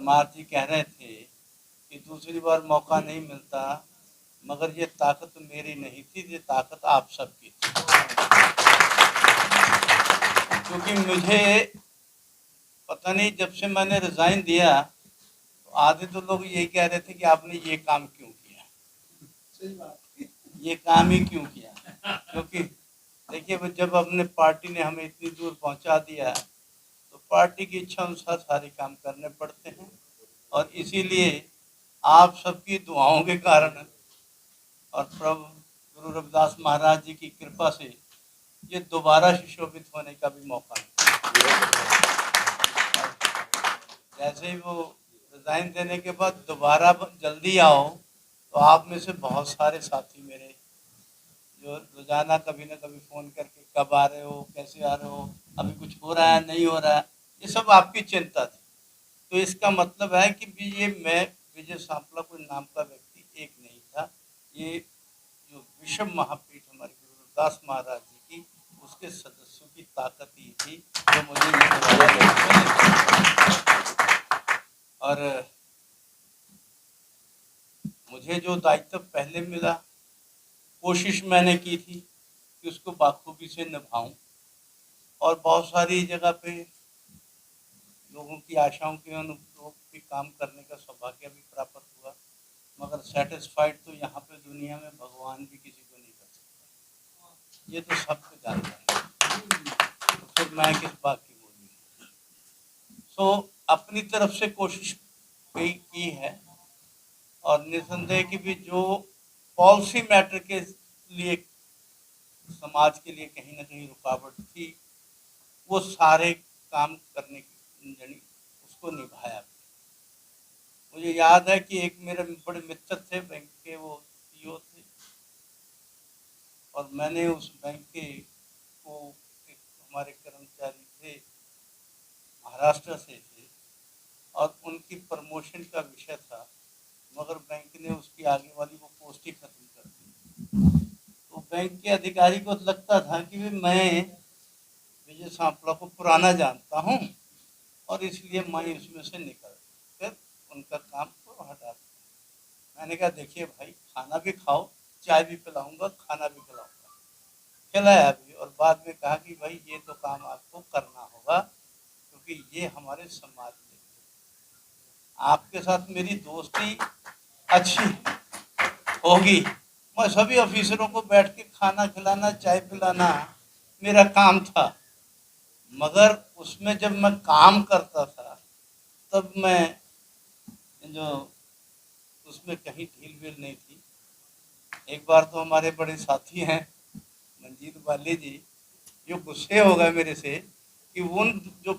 परमार जी कह रहे थे कि दूसरी बार मौका नहीं मिलता, मगर ये ताकत मेरी नहीं थी, ये ताकत आप सबकी थी। क्योंकि मुझे पता नहीं, जब से मैंने रिजाइन दिया तो आधे तो लोग यही कह रहे थे कि आपने ये काम क्यों किया, सही बात, ये काम ही क्यों किया। क्योंकि देखिए, जब अपने पार्टी ने हमें इतनी दूर पहुंचा दिया तो पार्टी की इच्छा अनुसार सारे काम करने पड़ते हैं, और इसीलिए आप सबकी दुआओं के कारण और प्रभु गुरु रविदास महाराज जी की कृपा से ये दोबारा सुशोभित होने का भी मौका मिला। जैसे ही वो रिजाइन देने के बाद दोबारा जल्दी आओ, तो आप में से बहुत सारे साथी मेरे जो रोजाना कभी ना कभी फ़ोन करके कब आ रहे हो, कैसे आ रहे हो, अभी कुछ हो रहा है नहीं हो रहा है, ये सब आपकी चिंता थी। तो इसका मतलब है कि भी ये मैं विजय सांपला कोई नाम का व्यक्ति एक नहीं था, ये जो विश्व महापीठ हमारे गुरु रविदास महाराज जी की, उसके सदस्यों की ताकत ही थी जो मुझे और मुझे जो दायित्व पहले मिला, कोशिश मैंने की थी कि उसको बाखूबी से निभाऊं, और बहुत सारी जगह पे लोगों की आशाओं के अनुरूप भी काम करने का सौभाग्य भी प्राप्त हुआ, मगर सेटिस्फाइड तो यहाँ पे दुनिया में भगवान भी किसी को नहीं कर सकता, ये तो सबको जानता है, तो फिर मैं किस बात की बोलूँ। सो अपनी तरफ से कोशिश की है, और निसंदेह की भी जो पॉलिसी मैटर के लिए समाज के लिए कहीं ना कहीं रुकावट थी, वो सारे काम करने की उसको निभाया। मुझे याद है कि एक मेरे बड़े मित्र थे बैंक के, वो सीईओ थे, और मैंने उस बैंक के को एक हमारे कर्मचारी थे महाराष्ट्र से थे, और उनकी प्रमोशन का विषय था, मगर बैंक ने उसकी आगे वाली वो पोस्ट ही खत्म कर दी। तो बैंक के अधिकारी को लगता था कि मैं विजय सांपला को पुराना जानता हूँ और इसलिए मैं इसमें से निकल फिर उनका काम को हटा दिया। मैंने कहा देखिए भाई, खाना भी खाओ, चाय भी पिलाऊंगा, खाना भी खिलाऊंगा, खिलाया भी, और बाद में कहा कि भाई ये तो काम आपको करना होगा, क्योंकि ये हमारे समाज में आपके साथ मेरी दोस्ती अच्छी होगी। मैं सभी ऑफिसरों को बैठ के खाना खिलाना, चाय पिलाना मेरा काम था, मगर उसमें जब मैं काम करता था तब मैं जो उसमें कहीं ढील वील नहीं थी। एक बार तो हमारे बड़े साथी हैं मंजीत वाले जी, जो गुस्से हो गए मेरे से कि उन जो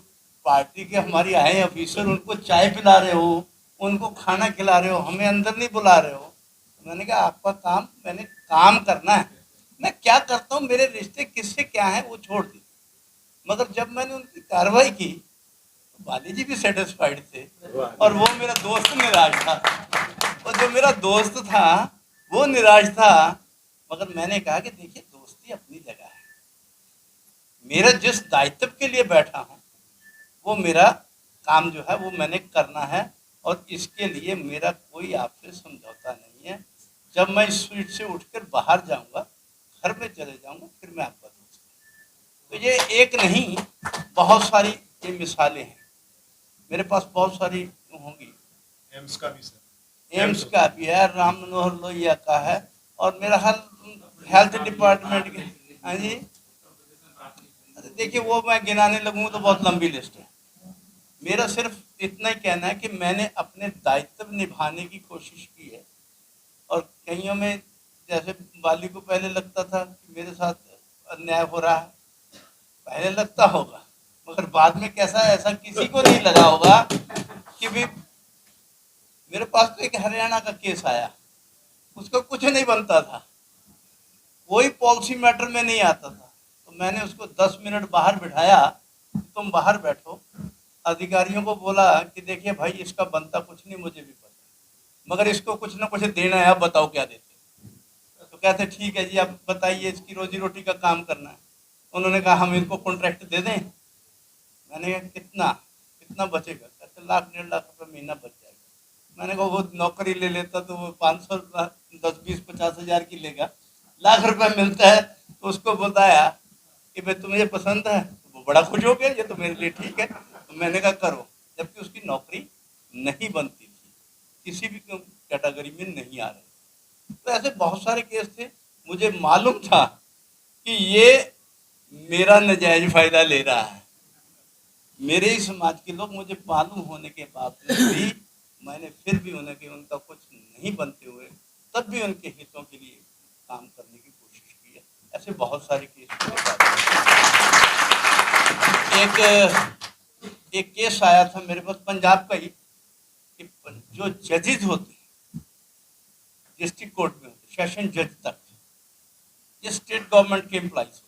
पार्टी के हमारी आए ऑफिसर, उनको चाय पिला रहे हो, उनको खाना खिला रहे हो, हमें अंदर नहीं बुला रहे हो। मैंने कहा आपका काम, मैंने काम करना है, मैं क्या करता हूँ, मेरे रिश्ते किससे क्या है वो छोड़ दी। मगर जब मैंने उनकी कार्रवाई की तो वाली जी भी सेटिस्फाइड थे, और वो मेरा दोस्त निराश था, और जो मेरा दोस्त था वो निराश था। मगर मैंने कहा कि देखिए, दोस्ती अपनी जगह है, मेरा जिस दायित्व के लिए बैठा हूँ वो मेरा काम जो है वो मैंने करना है, और इसके लिए मेरा कोई आपसे समझौता नहीं है। जब मैं इस सीट से उठकर बाहर जाऊंगा, घर में चले जाऊंगा, फिर मैं आपका दोस्त हूँ। तो ये एक नहीं, बहुत सारी ये मिसालें हैं, मेरे पास बहुत सारी होंगी। एम्स का भी सर, एम्स का भी है, राम मनोहर लोहिया का है, और मेरा हेल्थ डिपार्टमेंट के। हाँ जी, देखिए वो मैं गिनाने लगूँ तो बहुत लंबी लिस्ट है। मेरा सिर्फ इतना ही कहना है कि मैंने अपने दायित्व निभाने की कोशिश की है, और कईयों में जैसे बाली को पहले लगता था कि मेरे साथ अन्याय हो रहा है, पहले लगता होगा, मगर बाद में कैसा, ऐसा किसी को नहीं लगा होगा कि भी मेरे पास तो एक हरियाणा का केस आया, उसका कुछ नहीं बनता था, कोई पॉलिसी मैटर में नहीं आता था, तो मैंने उसको 10 मिनट बाहर बिठाया, तुम बाहर बैठो, अधिकारियों को बोला कि देखिए भाई, इसका बनता कुछ नहीं, मुझे भी पता, मगर इसको कुछ ना कुछ देना है, आप बताओ क्या देते। तो कहते ठीक है जी, आप बताइए, इसकी रोजी रोटी का काम करना है। उन्होंने कहा हम इनको कॉन्ट्रैक्ट दे दें। मैंने कहा कितना कितना बचेगा? कहते उससे लाख 1.5 लाख महीना बच जाएगा। मैंने कहा वो नौकरी ले लेता तो वो 500 10 20 50 हज़ार की लेगा, लाख रुपए मिलता है। तो उसको बताया कि भाई तुम्हें पसंद है, तो वो बड़ा खुश हो गया, ये तो मेरे लिए ठीक है। तो मैंने कहा करो, जबकि उसकी नौकरी नहीं बनती थी, किसी भी कैटेगरी में नहीं आ रही। तो ऐसे बहुत सारे केस थे, मुझे मालूम था कि ये मेरा नाजायज फायदा ले रहा है। मेरे ही समाज के लोग, मुझे मालूम होने के बावजूद भी मैंने फिर भी उनका कुछ नहीं बनते हुए तब भी उनके हितों के लिए काम करने की कोशिश की है। ऐसे बहुत सारे केस मेरे पास। एक केस आया था मेरे पास पंजाब का ही, कि जो जजेज होते हैं डिस्ट्रिक्ट कोर्ट में होते, सेशन जज तक, ये स्टेट गवर्नमेंट के एम्प्लॉइज,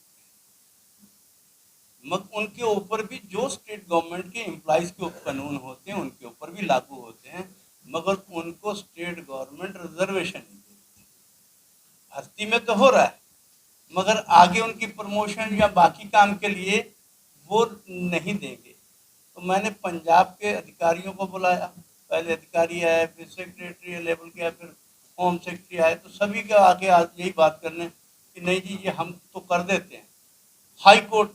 मगर उनके ऊपर भी जो स्टेट गवर्नमेंट के एम्प्लॉइज के कानून होते हैं उनके ऊपर भी लागू होते हैं, मगर उनको स्टेट गवर्नमेंट रिजर्वेशन नहीं देती। भर्ती में तो हो रहा है, मगर आगे उनकी प्रमोशन या बाकी काम के लिए वो नहीं देंगे। तो मैंने पंजाब के अधिकारियों को बुलाया, पहले अधिकारी आए, फिर सेक्रेटरी लेवल के आए, फिर होम सेक्रेटरी आए, तो सभी के आगे यही बात करने कि नहीं जी ये हम तो कर देते हैं, हाई कोर्ट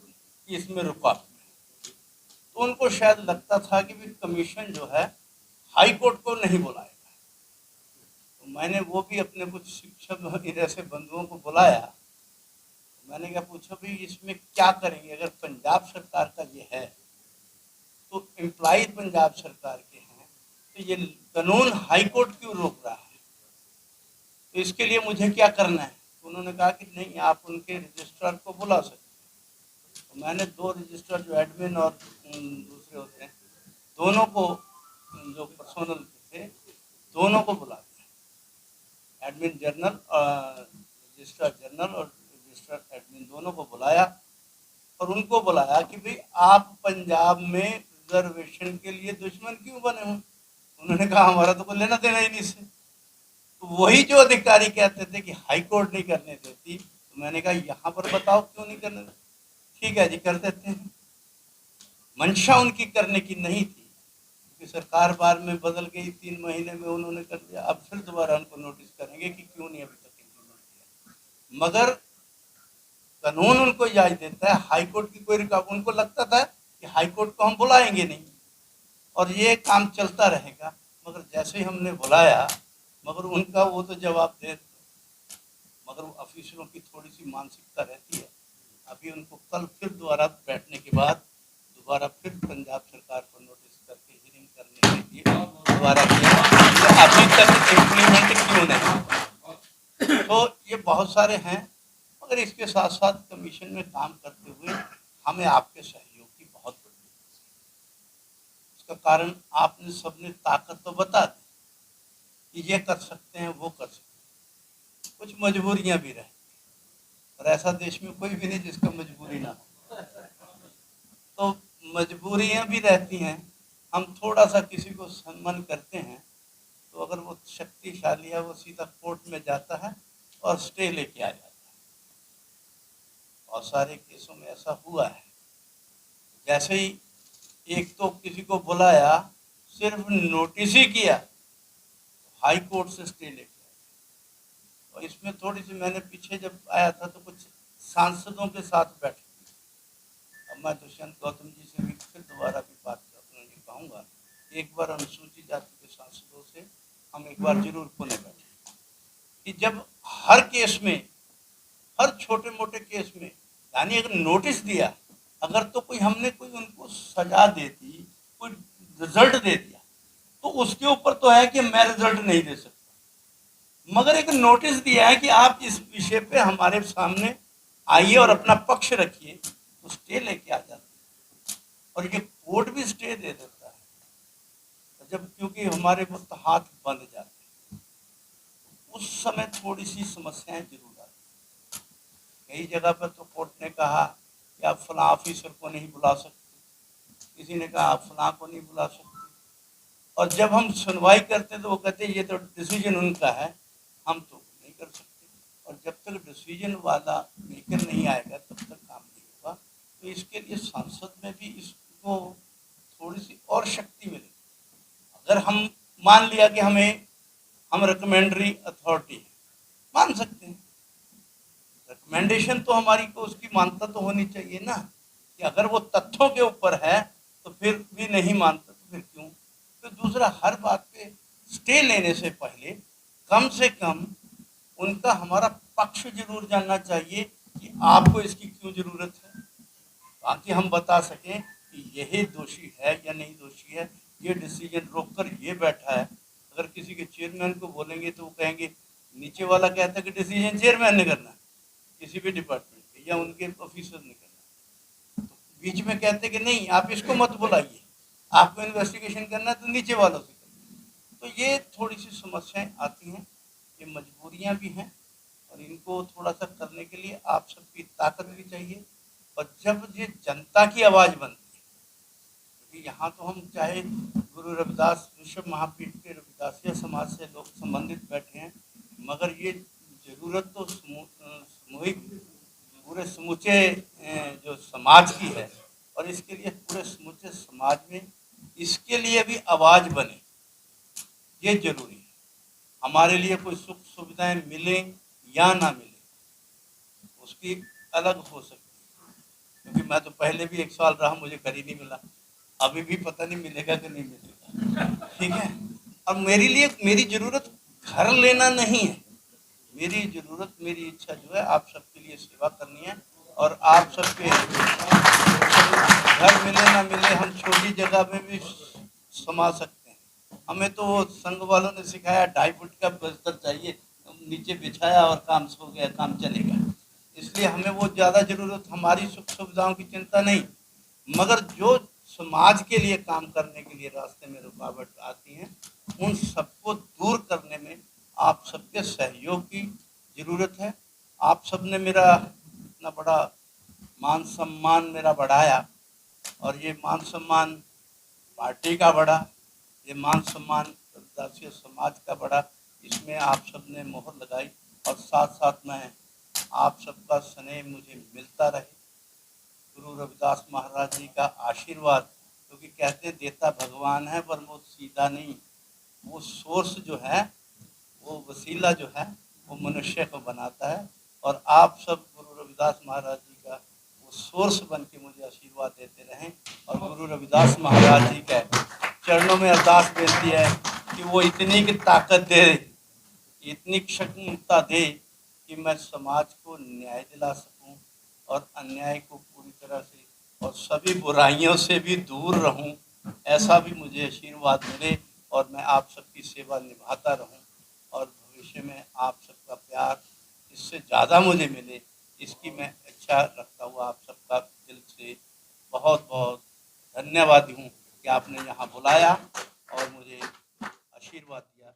इसमें रुका। तो उनको शायद लगता था कि भी कमीशन जो है हाई कोर्ट को नहीं बुलाएगा। तो मैंने वो भी अपने कुछ शिक्षक ऐसे बंधुओं को बुलाया, तो मैंने क्या पूछा भाई इसमें क्या करेंगे, अगर पंजाब सरकार का ये है तो एम्प्लॉइज पंजाब सरकार के हैं, तो ये कानून हाई कोर्ट क्यों रोक रहा है, तो इसके लिए मुझे क्या करना है। तो उन्होंने कहा कि नहीं आप उनके रजिस्ट्रार को बुला सकते। तो मैंने 2 रजिस्ट्रार जो एडमिन और दूसरे होते हैं दोनों को, जो पर्सनल थे दोनों को बुला दिया, एडमिन जनरल, रजिस्ट्रार जनरल और रजिस्ट्रार एडमिन दोनों को बुलाया, और उनको बुलाया कि भाई आप पंजाब में रिजर्वेशन के लिए दुश्मन क्यों बने हो। उन्होंने कहा हमारा तो कोई लेना देना ही नहीं इससे। तो वही जो अधिकारी कहते थे कि हाई कोर्ट नहीं करने देती, तो मैंने कहा यहाँ पर बताओ क्यों नहीं करने देती। ठीक है जी कर देते हैं। मंशा उनकी करने की नहीं थी, क्योंकि सरकार बार में बदल गई, 3 महीने में उन्होंने कर दिया। अब फिर दोबारा उनको नोटिस करेंगे कि क्यों नहीं अभी तक इम्प्लीमेंट किया, मगर कानून उनको इजाजत देता है, हाई कोर्ट की कोई रुकावट। उनको लगता था कि हाई कोर्ट को हम बुलाएंगे नहीं और ये काम चलता रहेगा, मगर जैसे ही हमने बुलाया, मगर उनका वो तो जवाब दे, मगर ऑफिसरों की थोड़ी सी मानसिकता रहती है। अभी उनको कल फिर दोबारा बैठने के बाद दोबारा फिर पंजाब सरकार को नोटिस करके हियरिंग करने के लिए दोबारा किया, तो अभी तक इम्प्लीमेंट क्यों नहीं। तो ये बहुत सारे हैं, मगर इसके साथ साथ कमीशन में काम करते हुए हमें आपके सहयोग की बहुत बड़ी जरूरत है। इसका कारण आपने सबने ताकत तो बता दी कि ये कर सकते हैं वो कर सकते हैं, कुछ मजबूरियां भी रहती, और ऐसा देश में कोई भी नहीं जिसका मजबूरी ना हो। तो मजबूरियां भी रहती हैं, हम थोड़ा सा किसी को सम्मान करते हैं तो अगर वो शक्तिशाली है वो सीधा कोर्ट में जाता है और स्टे लेके आ जाता है। बहुत सारे केसों में ऐसा हुआ है, जैसे ही एक तो किसी को बुलाया, सिर्फ नोटिस ही किया, हाई कोर्ट से स्टे लेके आया। और इसमें थोड़ी सी मैंने पीछे जब आया था तो कुछ सांसदों के साथ बैठे, अब मैं दुष्यंत गौतम जी से भी फिर दोबारा भी बात करना कहूँगा, एक बार अनुसूचित जाति के सांसदों से हम एक बार जरूर पुणे बैठे कि जब हर केस में, हर छोटे मोटे केस में, यानी अगर नोटिस दिया, अगर तो कोई हमने कोई उनको सजा दे दी, कोई रिजल्ट दे दिया, तो उसके ऊपर तो है कि मैं रिजल्ट नहीं दे सकता, मगर एक नोटिस दिया है कि आप इस विषय पे हमारे सामने आइए और अपना पक्ष रखिए, तो स्टे लेके आ जाते हैं। और ये कोर्ट भी स्टे दे देता है जब, क्योंकि हमारे वक्त हाथ बंद जाते हैं, उस समय थोड़ी सी समस्याएं जरूर आती। कई जगह पर तो कोर्ट ने कहा कि आप फलां ऑफिसर को नहीं बुला सकते, किसी ने कहा आप फलां को नहीं बुला सकते, और जब हम सुनवाई करते हैं तो वो कहते हैं ये तो डिसीजन उनका है, हम तो नहीं कर सकते। और जब तक डिसीजन वाला मेकर नहीं आएगा तब तक काम नहीं होगा। तो इसके लिए संसद में भी इसको थोड़ी सी और शक्ति मिलेगी, अगर हम मान लिया कि हम रिकमेंडरी अथॉरिटी है, मान सकते हैं। रिकमेंडेशन तो हमारी को उसकी मानता तो होनी चाहिए ना, कि अगर वो तथ्यों के ऊपर है तो फिर भी नहीं मानता तो फिर क्यों। तो दूसरा, हर बात पे स्टे लेने से पहले कम से कम उनका हमारा पक्ष जरूर जानना चाहिए कि आपको इसकी क्यों जरूरत है, ताकि हम बता सकें कि यही दोषी है या नहीं दोषी है। ये डिसीजन रोक कर ये बैठा है, अगर किसी के चेयरमैन को बोलेंगे तो वो कहेंगे नीचे वाला कहता है कि डिसीजन चेयरमैन ने करना है, किसी भी डिपार्टमेंट के या उनके ऑफिसर ने करना है। तो बीच में कहते हैं कि नहीं आप इसको मत बुलाइए, आपको इन्वेस्टिगेशन करना है तो नीचे वालों से करना। तो ये थोड़ी सी समस्याएं आती हैं, ये मजबूरियां भी हैं, और इनको थोड़ा सा करने के लिए आप सबकी ताकत भी चाहिए। और जब ये जनता की आवाज़ बनती है, क्योंकि यहाँ तो हम चाहे गुरु रविदास विश्व महापीठ के रविदासिया समाज से लोग संबंधित बैठे हैं, मगर ये जरूरत तो सामूहिक पूरे समूचे जो समाज की है, और इसके लिए पूरे समूचे समाज में इसके लिए भी आवाज़ बने, ये जरूरी है। हमारे लिए कोई सुख सुविधाएं मिले या ना मिले उसकी अलग हो सकती है, क्योंकि मैं तो पहले भी 1 साल रहा, मुझे घर ही नहीं मिला, अभी भी पता नहीं मिलेगा कि नहीं मिलेगा, ठीक है। और मेरे लिए मेरी ज़रूरत घर लेना नहीं है, मेरी ज़रूरत, मेरी इच्छा जो है आप सबके लिए सेवा करनी है। और आप सबके घर मिले ना मिले, हम छोटी जगह में भी समा सकते हैं। हमें तो संघ वालों ने सिखाया 2.5 फुट का बिस्तर चाहिए, नीचे बिछाया और काम सो गया, काम चलेगा। इसलिए हमें वो ज़्यादा ज़रूरत, हमारी सुख सुविधाओं की चिंता नहीं, मगर जो समाज के लिए काम करने के लिए रास्ते में रुकावट आती हैं, उन सबको दूर करने में आप सबके सहयोग की ज़रूरत है। आप सब ने मेरा इतना बड़ा मान सम्मान मेरा बढ़ाया, और ये मान सम्मान पार्टी का बढ़ा, ये मान सम्मान रविदासिया समाज का बढ़ा, इसमें आप सब ने मोहर लगाई। और साथ साथ में आप सबका स्नेह मुझे मिलता रहे, गुरु रविदास महाराज जी का आशीर्वाद, क्योंकि कहते देता भगवान है पर वो सीधा नहीं, वो सोर्स जो है, वो वसीला जो है, वो मनुष्य को बनाता है। और आप सब गुरु रविदास महाराज जी का वो सोर्स बन के मुझे आशीर्वाद देते रहें। और गुरु रविदास महाराज जी के चरणों में अरदास बेनती है कि वो इतनी की ताकत दे, इतनी क्षमता दे कि मैं समाज को न्याय दिला सकूं, और अन्याय को पूरी तरह से और सभी बुराइयों से भी दूर रहूं, ऐसा भी मुझे आशीर्वाद मिले, और मैं आप सबकी सेवा निभाता रहूं, और भविष्य में आप सबका प्यार इससे ज़्यादा मुझे मिले, इसकी मैं इच्छा रखता हुआ आप सबका दिल से बहुत बहुत धन्यवादी हूँ कि आपने यहाँ बुलाया और मुझे आशीर्वाद दिया।